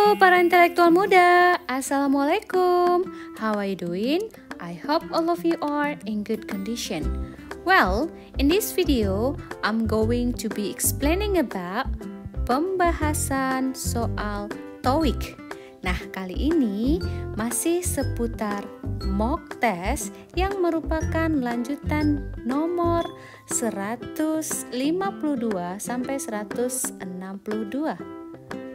Halo para intelektual muda, Assalamualaikum. How are you doing? I hope all of you are in good condition. Well, in this video, I'm going to be explaining about pembahasan soal TOEIC. Nah, kali ini masih seputar mock test yang merupakan lanjutan nomor 152 sampai 162.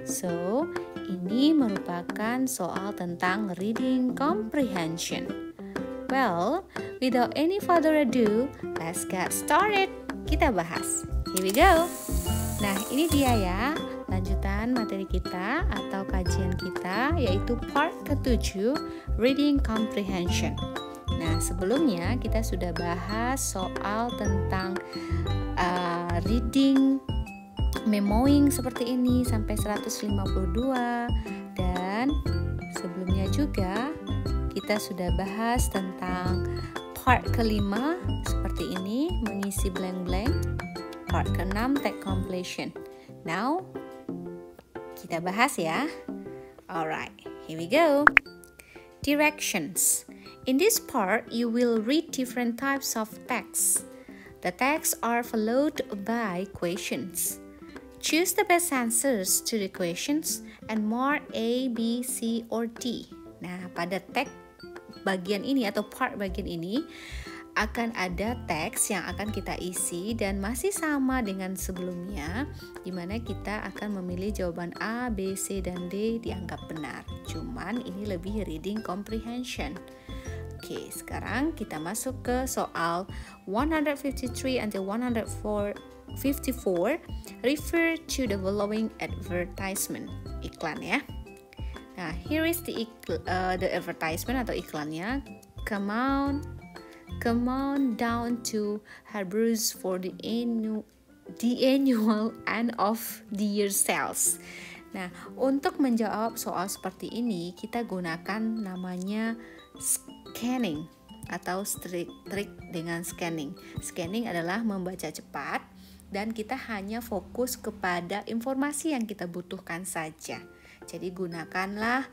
So, ini merupakan soal tentang reading comprehension. Well, without any further ado, let's get started. Kita bahas. Here we go. Nah, ini dia ya, lanjutan materi kita atau kajian kita, yaitu part ke-7, reading comprehension. Nah, sebelumnya kita sudah bahas soal tentang reading memoing seperti ini sampai 152, dan sebelumnya juga kita sudah bahas tentang part ke-5 seperti ini, mengisi blank-blank, part ke-6 take completion. Now kita bahas ya. Alright, here we go. Directions. In this part you will read different types of text. The texts are followed by questions. Choose the best answers to the questions and mark A, B, C, or D. Nah, pada teks bagian ini atau part bagian ini akan ada teks yang akan kita isi dan masih sama dengan sebelumnya, di mana kita akan memilih jawaban A, B, C, dan D dianggap benar. Cuman ini lebih reading comprehension. Oke, sekarang kita masuk ke soal 153 until 154. Refer to the following advertisement. Iklan ya. Nah, here is the advertisement atau iklannya. Come on down to Harbours for the annual end of the year sales. Nah, untuk menjawab soal seperti ini, kita gunakan namanya scanning atau trik dengan scanning. Scanning adalah membaca cepat dan kita hanya fokus kepada informasi yang kita butuhkan saja. Jadi gunakanlah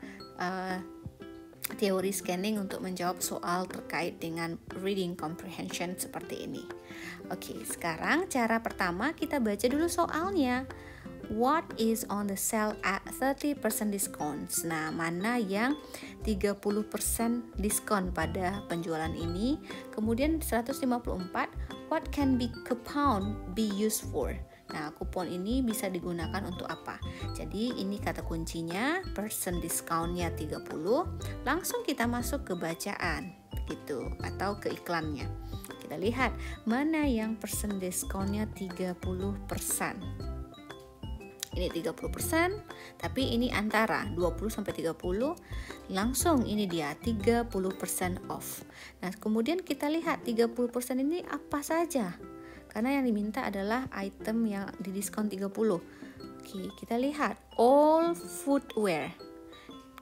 teori scanning untuk menjawab soal terkait dengan reading comprehension seperti ini. Oke, sekarang cara pertama kita baca dulu soalnya. What is on the sale at 30% discounts? Nah, mana yang 30% diskon pada penjualan ini? Kemudian 154, what can be coupon be used for? Nah, kupon ini bisa digunakan untuk apa? Jadi ini kata kuncinya, persen discountnya 30. Langsung kita masuk ke bacaan gitu, atau ke iklannya. Kita lihat mana yang persen discountnya 30%. Ini 30%, tapi ini antara 20 sampai 30. Langsung ini dia 30% off. Nah, kemudian kita lihat 30% ini apa saja? Karena yang diminta adalah item yang didiskon 30. Oke, kita lihat all footwear.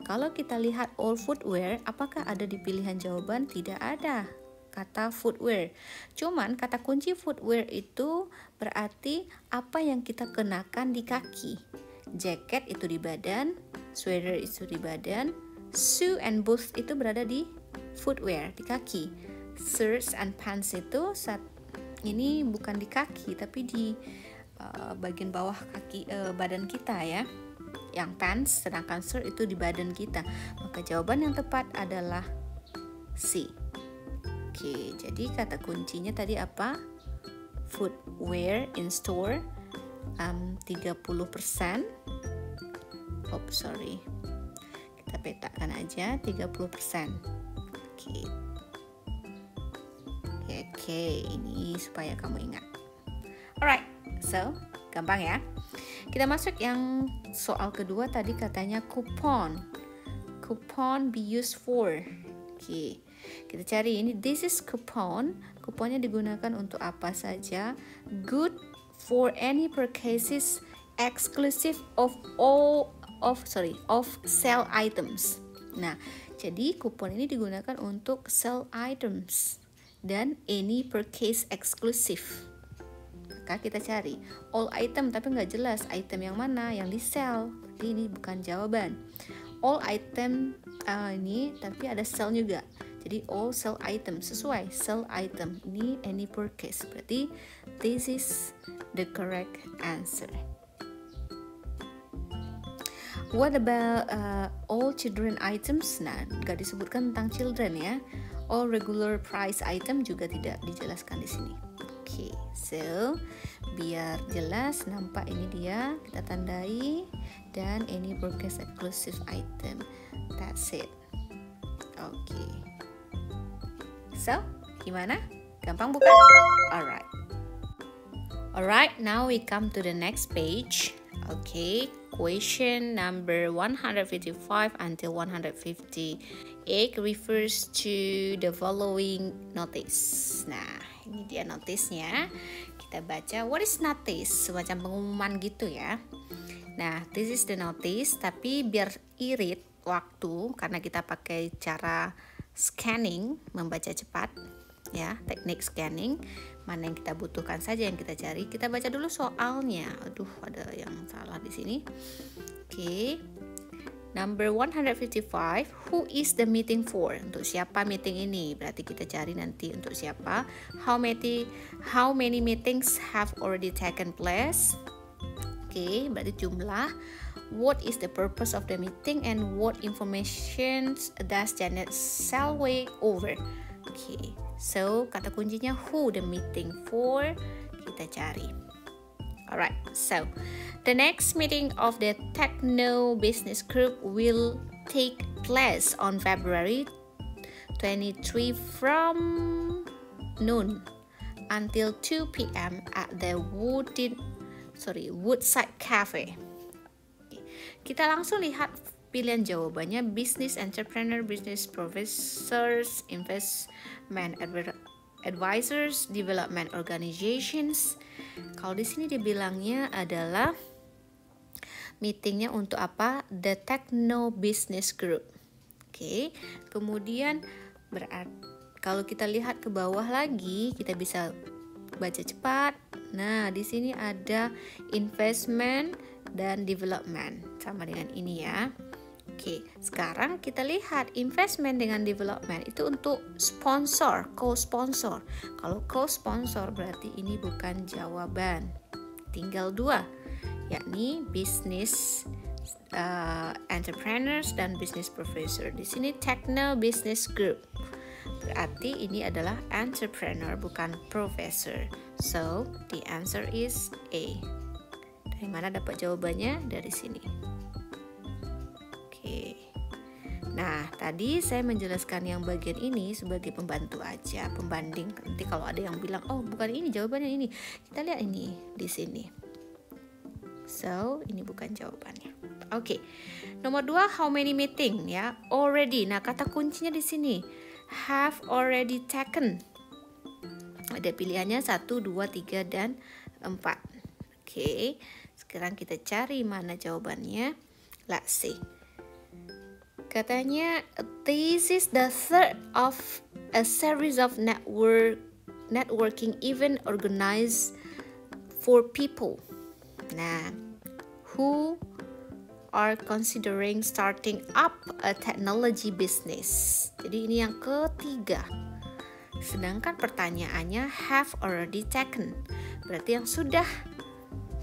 Kalau kita lihat all footwear, apakah ada di pilihan jawaban? Tidak ada kata footwear. Cuman kata kunci footwear itu berarti apa yang kita kenakan di kaki. Jacket itu di badan, sweater itu di badan, shoe and boots itu berada di footwear, di kaki. Shirts and pants itu ini bukan di kaki tapi di bagian bawah kaki badan kita ya. Yang pants, sedangkan shirt itu di badan kita. Maka jawaban yang tepat adalah C. Oke, jadi kata kuncinya tadi apa? Footwear in store 30%. Kita petakan aja 30%. Oke, ini supaya kamu ingat. Alright, so gampang ya. Kita masuk yang soal kedua tadi katanya coupon. Coupon be used for. Oke. Kita cari ini, this is coupon. Kuponnya digunakan untuk apa saja? Good for any purchases exclusive of sale items. Nah, jadi kupon ini digunakan untuk sale items dan any purchase exclusive. Maka kita cari all item, tapi nggak jelas item yang mana yang di sell. berarti ini bukan jawaban. All item ini tapi ada sell juga. Jadi all sell item sesuai sell item. Ini any purchase. Berarti this is the correct answer. What about all children items? Nah, nggak disebutkan tentang children ya. All regular price item juga tidak dijelaskan di sini. Oke, so biar jelas nampak ini dia, kita tandai dan any purchase exclusive item. That's it. Oke. So, gimana? Gampang bukan? Alright, now we come to the next page. Okay, question number 155 until 158 refers to the following notice. Nah, ini dia notisnya. Kita baca, what is notice? Semacam pengumuman gitu ya. Nah, this is the notice, tapi biar irit waktu karena kita pakai cara scanning, membaca cepat ya, teknik scanning. Mana yang kita butuhkan saja yang kita cari. Kita baca dulu soalnya. Aduh, ada yang salah di sini. Oke. Number 155, who is the meeting for? Untuk siapa meeting ini? Berarti kita cari nanti untuk siapa. How many meetings have already taken place? Oke, berarti jumlah. What is the purpose of the meeting and what information does Janet Selway over? Oke, so kata kuncinya who the meeting for, kita cari. Alright, so the next meeting of the Techno Business Group will take place on February 23 from noon until 2 p.m. at the Woodside Cafe. Kita langsung lihat pilihan jawabannya, business entrepreneur, business professors, investment advisors, development organizations. Kalau di sini dibilangnya adalah meetingnya untuk apa? The Techno Business Group. Oke, kemudian kalau kita lihat ke bawah lagi, kita bisa baca cepat. Nah, di sini ada investment dan development, sama dengan ini ya. Oke, sekarang kita lihat investment dengan development itu untuk sponsor, co-sponsor. Kalau co-sponsor berarti ini bukan jawaban. Tinggal dua, yakni business entrepreneurs dan business professor. Di sini Techno Business Group. Berarti ini adalah entrepreneur bukan professor. So, the answer is A. Dari mana dapat jawabannya? Dari sini. Oke. Nah, tadi saya menjelaskan yang bagian ini sebagai pembantu aja, pembanding. Nanti kalau ada yang bilang, oh bukan ini jawabannya ini, kita lihat ini di sini. So, ini bukan jawabannya. Oke. Nomor 2, how many meeting ya? Already. Nah, kata kuncinya di sini. Have already taken. Ada pilihannya 1, 2, 3, dan 4. Oke. Sekarang kita cari mana jawabannya. Let's see. Katanya, this is the third of a series of networking event organized for people. Nah, who are considering starting up a technology business. Jadi ini yang ketiga. Sedangkan pertanyaannya have already taken. Berarti yang sudah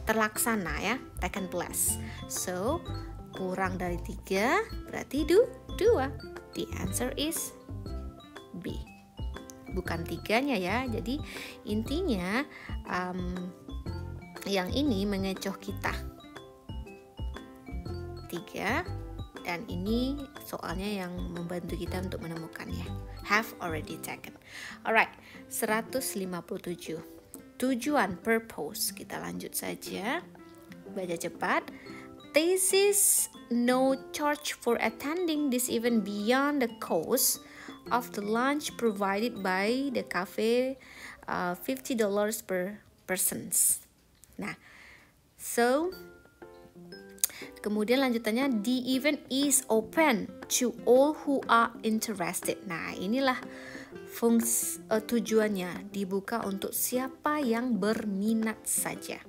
terlaksana ya, taken place. So, kurang dari 3 berarti 2. The answer is B. Bukan 3-nya ya. Jadi intinya yang ini mengecoh kita. 3 dan ini soalnya yang membantu kita untuk menemukannya. Have already taken. Alright, 157. Tujuan, purpose. Kita lanjut saja. Baca cepat. There is no charge for attending this event beyond the cost of the lunch provided by the cafe, $50 per person. Nah, so kemudian lanjutannya, the event is open to all who are interested. Nah, inilah tujuannya, dibuka untuk siapa yang berminat saja.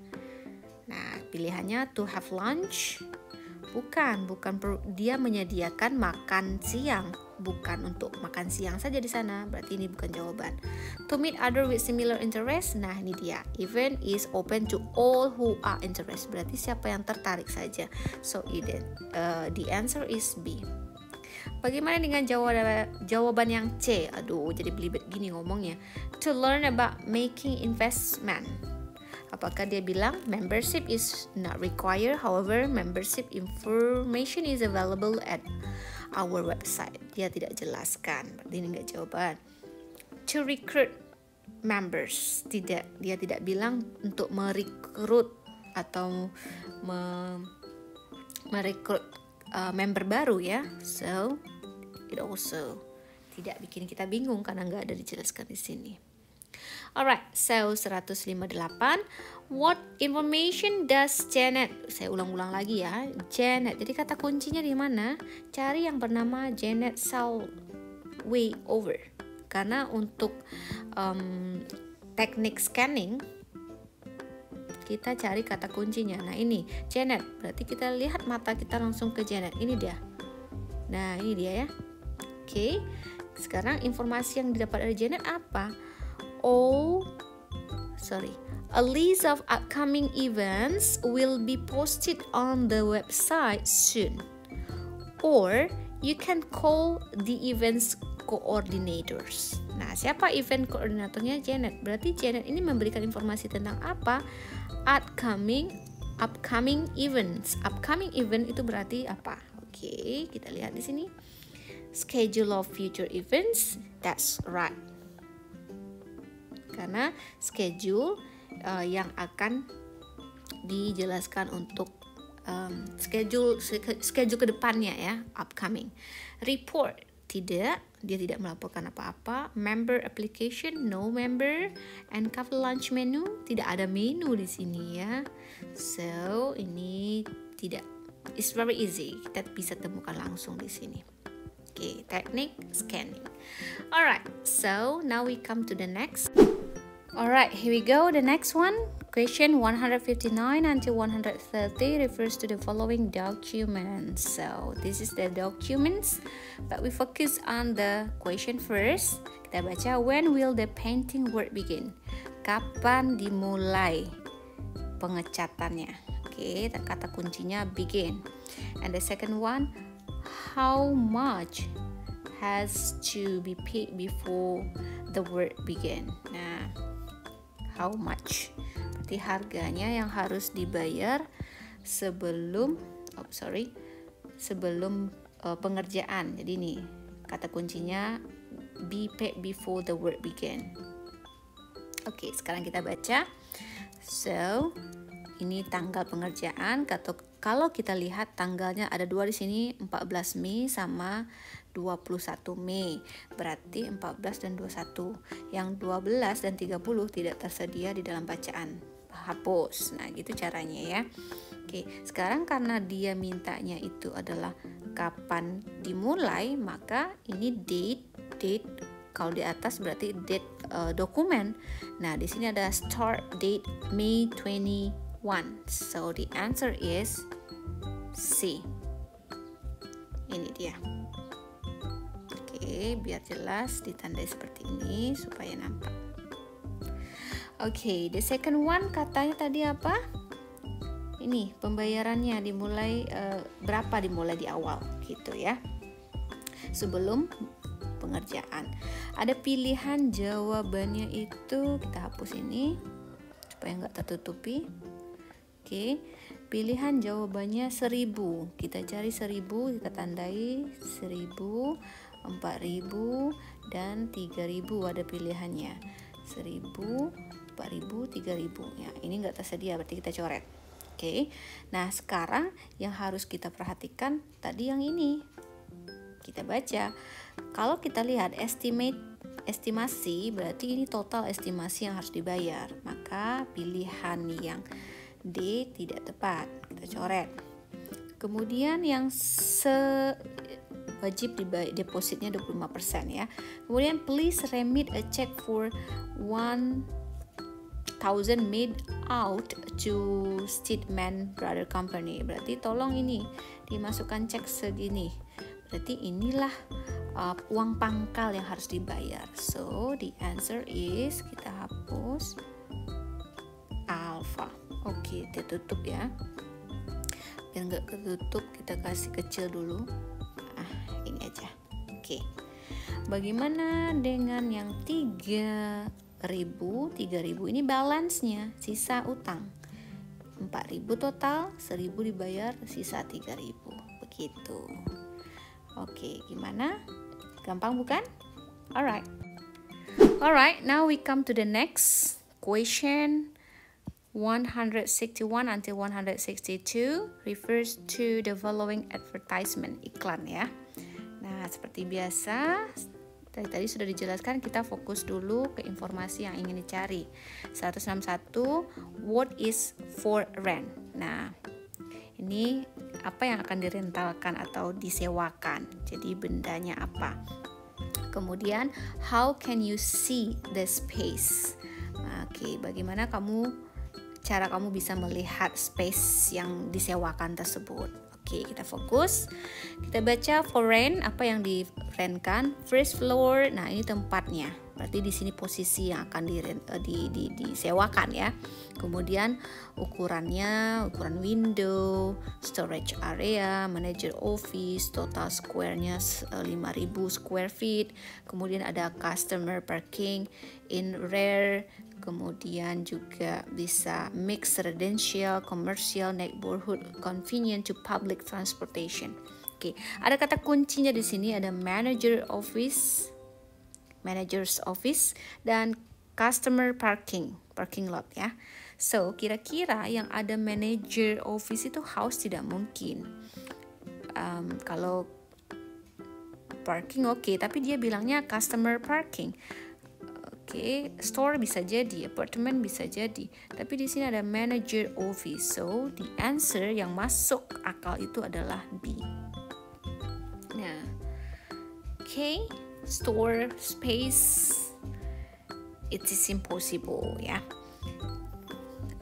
Nah, pilihannya to have lunch, Bukan dia menyediakan makan siang, bukan untuk makan siang saja di sana. Berarti ini bukan jawaban. To meet other with similar interest, nah ini dia. Event is open to all who are interested. Berarti siapa yang tertarik saja. So the answer is B. Bagaimana dengan jawaban yang C? Aduh, jadi belibet gini ngomongnya. To learn about making investment. Apakah dia bilang membership is not required, however membership information is available at our website. Dia tidak jelaskan, berarti ini enggak jawaban. To recruit members, dia tidak bilang untuk merekrut atau merekrut member baru ya. So it also tidak bikin kita bingung karena enggak ada dijelaskan di sini. Alright, so 158. What information does Janet? Saya ulang-ulang lagi ya. Janet. Jadi kata kuncinya di mana? Cari yang bernama Janet Salway over. Karena untuk teknik scanning kita cari kata kuncinya. Nah ini Janet. Berarti kita lihat mata kita langsung ke Janet. Ini dia. Nah ini dia ya. Oke. Sekarang informasi yang didapat dari Janet apa? A list of upcoming events will be posted on the website soon. Or you can call the events coordinators. Nah, siapa event koordinatornya? Janet. Berarti Janet ini memberikan informasi tentang apa? Upcoming events. Upcoming event itu berarti apa? Oke, kita lihat di sini. Schedule of future events. That's right. Karena schedule yang akan dijelaskan untuk schedule ke depannya ya, upcoming. Report, dia tidak melaporkan apa-apa. Member application, no member. And cover lunch menu, tidak ada menu di sini ya. So ini tidak, it's very easy, kita bisa temukan langsung di sini. Okay, teknik scanning. Alright, so now we come to the next. Alright, here we go. The next one, question 159 until 130 refers to the following documents. So this is the documents, but we focus on the question first. Kita baca, when will the painting work begin? Kapan dimulai pengecatannya? Oke, kata kuncinya begin. And the second one, how much has to be paid before the work begin? Nah, how much? Berarti harganya yang harus dibayar sebelum pengerjaan. Jadi ini kata kuncinya be paid before the work begin. Oke, sekarang kita baca. So, ini tanggal pengerjaan. Kalau kita lihat tanggalnya ada dua di sini, 14 Mei sama 21 Mei. Berarti 14 dan 21. Yang 12 dan 30 tidak tersedia di dalam bacaan. Hapus. Nah, gitu caranya ya. Oke, sekarang karena dia mintanya itu adalah kapan dimulai, maka ini date kalau di atas berarti date dokumen. Nah, di sini ada start date May 21. So the answer is C. Ini dia. Oke, biar jelas ditandai seperti ini supaya nampak. Oke, the second one katanya tadi apa? Ini pembayarannya dimulai berapa dimulai di awal gitu ya. Sebelum pengerjaan. Ada pilihan jawabannya itu, kita hapus ini supaya nggak tertutupi. Oke, pilihan jawabannya 1000. Kita cari 1000, kita tandai 1000, 4000 dan 3000 ada pilihannya. 1000, 4000, 3000. Ya, ini nggak tersedia berarti kita coret. Oke. Nah, sekarang yang harus kita perhatikan tadi yang ini. Kita baca. Kalau kita lihat estimasi berarti ini total estimasi yang harus dibayar. Maka pilihan yang D tidak tepat. Kita coret. Kemudian yang wajib dibayar depositnya 25% ya. Kemudian please remit a check for 1,000 made out to Stedman Brother Company. Berarti tolong ini dimasukkan cek segini. Berarti inilah uang pangkal yang harus dibayar. So the answer is, kita hapus alpha. Oke, kita tutup ya. Biar nggak ketutup, kita kasih kecil dulu. Ini aja. Oke. Bagaimana dengan yang 3.000? 3.000 ini balance-nya, sisa utang. 4.000 total, 1.000 dibayar, sisa 3.000. Begitu. Oke, gimana? Gampang bukan? Alright. Alright, now we come to the next question. 161 until 162 refers to the following advertisement, iklan ya. Nah, seperti biasa, tadi sudah dijelaskan, kita fokus dulu ke informasi yang ingin dicari. 161, what is for rent? Nah, ini apa yang akan direntalkan atau disewakan. Jadi bendanya apa? Kemudian, how can you see the space? Oke, bagaimana cara kamu bisa melihat space yang disewakan tersebut? Oke, kita fokus. Kita baca for rent, apa yang di-rentkan. First floor, nah ini tempatnya. Berarti di sini posisi yang akan disewakan ya. Kemudian ukurannya, ukuran window, storage area, manager office, total square-nya 5.000 square feet. Kemudian ada customer parking in rear. Kemudian juga bisa mix residential, commercial, neighborhood, convenient to public transportation. Oke, ada kata kuncinya di sini, ada manager's office dan customer parking lot ya. So, kira-kira yang ada manager office itu house tidak mungkin. Kalau parking oke, tapi dia bilangnya customer parking. Oke, store bisa jadi, apartemen bisa jadi, tapi di sini ada manager office. So, the answer yang masuk akal itu adalah B. Nah, oke, store space, it is impossible ya.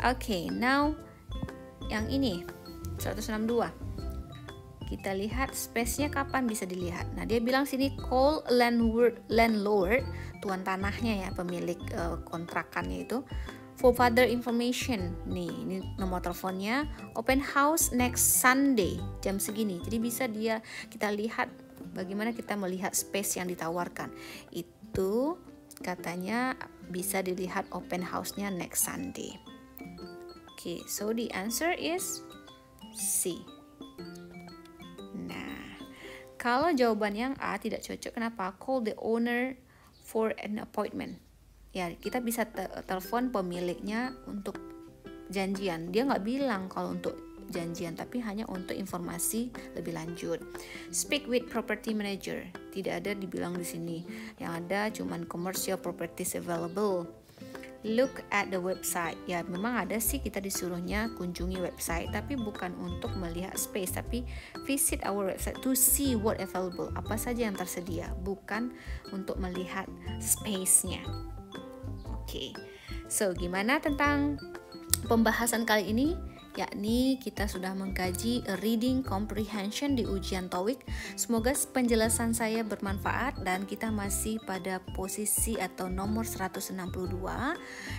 Oke, now yang ini 162. Kita lihat space-nya kapan bisa dilihat. Nah, dia bilang sini call landlord, tuan tanahnya ya, pemilik kontrakannya itu, for further information. Nih, ini nomor teleponnya. Open house next Sunday jam segini. Jadi bisa kita lihat bagaimana kita melihat space yang ditawarkan. Itu katanya bisa dilihat open house-nya next Sunday. Oke, so the answer is C. Kalau jawaban yang A tidak cocok, kenapa? Call the owner for an appointment. Ya, kita bisa telepon pemiliknya untuk janjian. Dia nggak bilang kalau untuk janjian, tapi hanya untuk informasi lebih lanjut. Speak with property manager. Tidak ada dibilang di sini. Yang ada cuman commercial properties available. Look at the website. Ya, memang ada sih kita disuruhnya kunjungi website, tapi bukan untuk melihat space, tapi visit our website to see what available. Apa saja yang tersedia, bukan untuk melihat space-nya. Oke. So, gimana tentang pembahasan kali ini? Yakni kita sudah mengkaji reading comprehension di ujian TOEIC. Semoga penjelasan saya bermanfaat dan kita masih pada posisi atau nomor 162.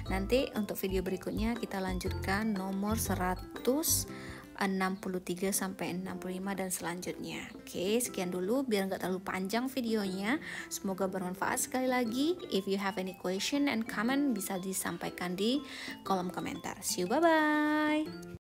Nanti untuk video berikutnya kita lanjutkan nomor 163 sampai 65 dan selanjutnya. Oke, sekian dulu biar nggak terlalu panjang videonya. Semoga bermanfaat. Sekali lagi, if you have any question and comment bisa disampaikan di kolom komentar. See you, bye-bye.